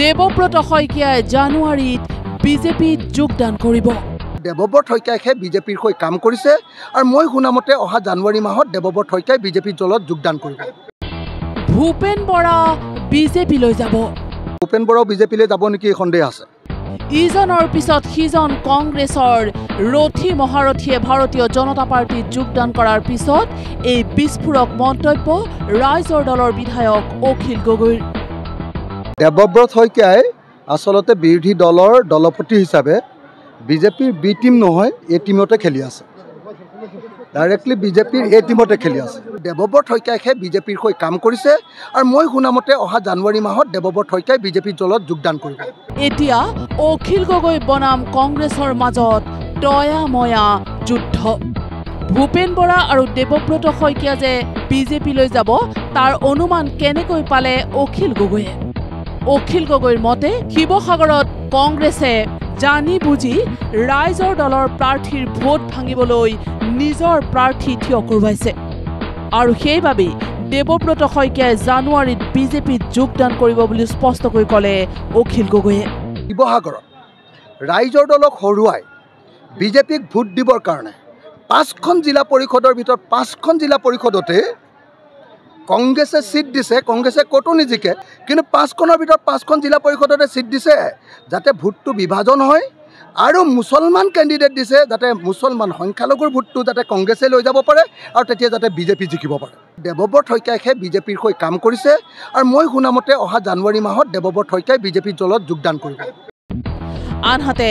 দেৱব্ৰত শইকীয়াই জানুৱাৰীত বিজেপিত যোগদান কৰিব। দেৱব্ৰত শইকীয়াই বিজেপিৰ হৈ কাম কৰিছে আৰু মই শুনামতে অহা জানুৱাৰী মাহত দেৱব্ৰত শইকীয়াই বিজেপিৰ দলত যোগদান কৰিব। ভূপেন বৰা বিজেপিলৈ যাব। ভূপেন বৰাও বিজেপিলৈ যাব নেকি সন্দেহ আছে। ইজনৰ পিছত সিজন কংগ্ৰেছৰ ৰথী মহাৰথীয়ে ভাৰতীয় জনতা পাৰ্টিত যোগদান কৰাৰ পিছত এই বিস্ফোৰক মন্তব্য ৰাইজৰ দলৰ বিধায়ক অখিল গগৈৰ। দেৱব্ৰত শইকীয়াই আচলতে বিৰোধী দলৰ দলপতি হিচাপে বিজেপিৰ বি টিম নহয় এ টিমতে খেলি আছে। ডাইৰেক্টলি বিজেপিৰ এ টিমতে খেলি আছে। দেৱব্ৰত শইকীয়াই বিজেপিৰ হৈ কাম কৰিছে আৰু মই শুনামতে অহা জানুৱাৰী মাহত দেৱব্ৰত শইকীয়াই বিজেপিৰ দলত যোগদান কৰিব। এতিয়া অখিল গগৈ বনাম কংগ্ৰেছৰ মাজত তয়া ময়া যুদ্ধ। ভূপেন বৰা আৰু দেৱব্ৰত শইকীয়া যে বিজেপিলৈ যাব তাৰ অনুমান কেনেকৈ পালে অখিল গগৈয়ে। অখিল গগৈৰ মতে শিৱসাগৰত কংগ্ৰেছে জানি বুজি ৰাইজৰ দলৰ প্ৰাৰ্থীৰ ভোট ভাঙিবলৈ নিজৰ প্ৰাৰ্থী থিয় কৰোৱাইছে আৰু সেইবাবেই দেৱব্ৰত শইকীয়াই জানুৱাৰীত বিজেপিত যোগদান কৰিব বুলি স্পষ্টকৈ ক'লে অখিল গগৈয়ে। শিৱসাগৰত ৰাইজৰ দলক হৰুৱাই বিজেপিক ভোট দিবৰ কাৰণে 5খন জিলা পৰিষদৰ ভিতৰত 5খন জিলা পৰিষদতে কংগ্ৰেছে সিট দিছে। কংগ্ৰেছে ক'তো নিজিকে, কিন্তু 5খনৰ ভিতৰত 5খন জিলা পৰিষদতে সিট দিছে যাতে ভোটটো বিভাজন হয় আৰু মুছলমান কেণ্ডিডেট দিছে যাতে মুছলমান সংখ্যালঘুৰ ভোটটো যাতে কংগ্ৰেছে লৈ যাব পাৰে আৰু তেতিয়া যাতে বিজেপি জিকিব পাৰে। দেৱব্ৰত শইকীয়াই বিজেপিৰ হৈ কাম কৰিছে আৰু মই শুনামতে অহা জানুৱাৰী মাহত দেৱব্ৰত শইকীয়াই বিজেপিৰ দলত যোগদান কৰিব। আনহাতে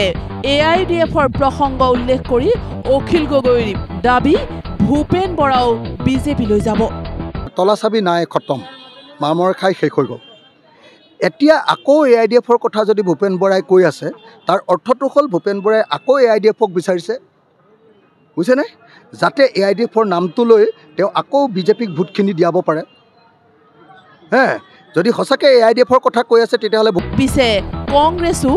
AIDFৰ প্ৰসংগ উল্লেখ কৰি অখিল গগৈৰ দাবী ভূপেন বৰাও বিজেপিলৈ যাব। তলাচাবি নাই, খতম, মামৰ খাই শেষ হৈ গ'ল। এতিয়া আকৌ AIDFৰ কথা যদি ভূপেন বৰাই কৈ আছে তাৰ অৰ্থটো হ'ল ভূপেন বৰাই আকৌ AIDFক বিচাৰিছে, বুজিছেনে, যাতে AIDFৰ নামটো লৈ তেওঁ আকৌ বিজেপিক ভোটখিনি দিয়াব পাৰে। যদি সঁচাকৈ AIDFৰ কথা কৈ আছে তেতিয়াহ'লে পিছে কংগ্ৰেছো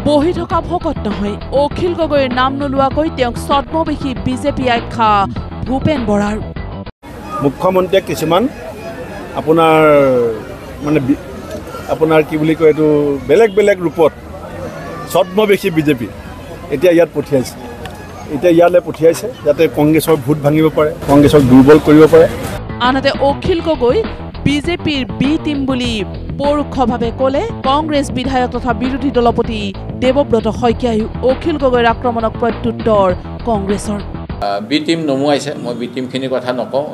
বহি থকা ভকত নহয়। অখিল গগৈৰ নাম নোলোৱাকৈ তেওঁক ছদ্মবেশী বিজেপি আখ্যা ভূপেন বৰাৰ। মুখ্যমন্ত্ৰীয়ে কিছুমান আপোনাৰ কি বুলি কয় এইটো বেলেগ বেলেগ ৰূপত ছদ্মবেশী বিজেপি এতিয়া ইয়াত পঠিয়াইছে। ইয়ালৈ পঠিয়াইছে যাতে কংগ্ৰেছৰ ভোট ভাঙিব পাৰে, কংগ্ৰেছক দুৰ্বল কৰিব পাৰে। আনহাতে অখিল গগৈ বিজেপিৰ বি টিম বুলি পৰোক্ষভাৱে ক'লে কংগ্ৰেছ বিধায়ক তথা বিৰোধী দলপতি দেৱব্ৰত শইকীয়াই। অখিল গগৈৰ আক্ৰমণক প্ৰত্যুত্তৰ কংগ্ৰেছৰ। বি টিম নমুৱাইছে, মই বি টিমখিনিৰ কথা নকওঁ,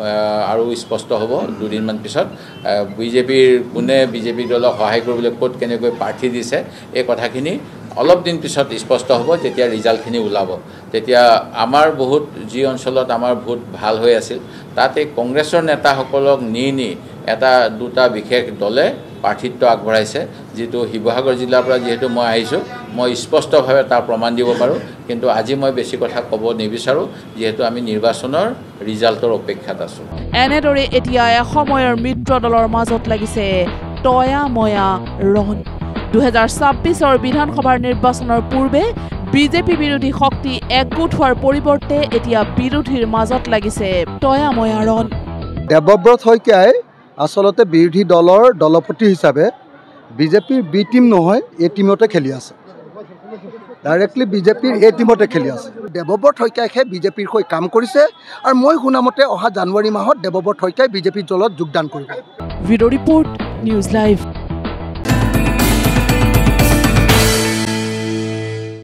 আৰু স্পষ্ট হ'ব দুদিনমান পিছত। বিজেপিৰ কোনে বিজেপি দলক সহায় কৰিবলৈ ক'ত কেনেকৈ প্ৰাৰ্থী দিছে এই কথাখিনি অলপ দিন পিছত স্পষ্ট হ'ব। যেতিয়া ৰিজাল্টখিনি ওলাব তেতিয়া আমাৰ বহুত যি অঞ্চলত আমাৰ ভোট ভাল হৈ আছিল তাতে কংগ্ৰেছৰ নেতাসকলক নি এটা দুটা বিশেষ দলে প্ৰাৰ্থিত্ব আগবঢ়াইছে। যিটো শিৱসাগৰ জিলাৰ পৰা যিহেতু মই আহিছোঁ, মই স্পষ্টভাৱে তাৰ প্ৰমাণ দিব পাৰোঁ, কিন্তু আজি মই বেছি কথা ক'ব নিবিচাৰোঁ যিহেতু আমি নিৰ্বাচনৰ ৰিজাল্টৰ অপেক্ষাত আছোঁ। এনেদৰে এতিয়া এসময়ৰ মিত্ৰ দলৰ মাজত লাগিছে তয়া ময়া ৰণ। 2026ৰ বিধানসভাৰ নিৰ্বাচনৰ পূৰ্বে বিজেপি বিৰোধী শক্তি একগোট হোৱাৰ পৰিৱৰ্তে এতিয়া বিৰোধীৰ মাজত লাগিছে তয়া ময়া ৰণ। দেৱব্ৰত শইকীয়াই আচলতে বিৰোধী দলৰ দলপতি হিচাপে বিজেপিৰ বি টিম নহয় এ টিমতে খেলি আছে। ডাইৰেক্টলি বিজেপিৰ এ টিমতে খেলি আছে। দেৱব্ৰত শইকীয়াই বিজেপিৰ হৈ কাম কৰিছে আৰু মই শুনামতে অহা জানুৱাৰী মাহত দেৱব্ৰত শইকীয়াই বিজেপিৰ দলত যোগদান কৰিব। Video' report news live.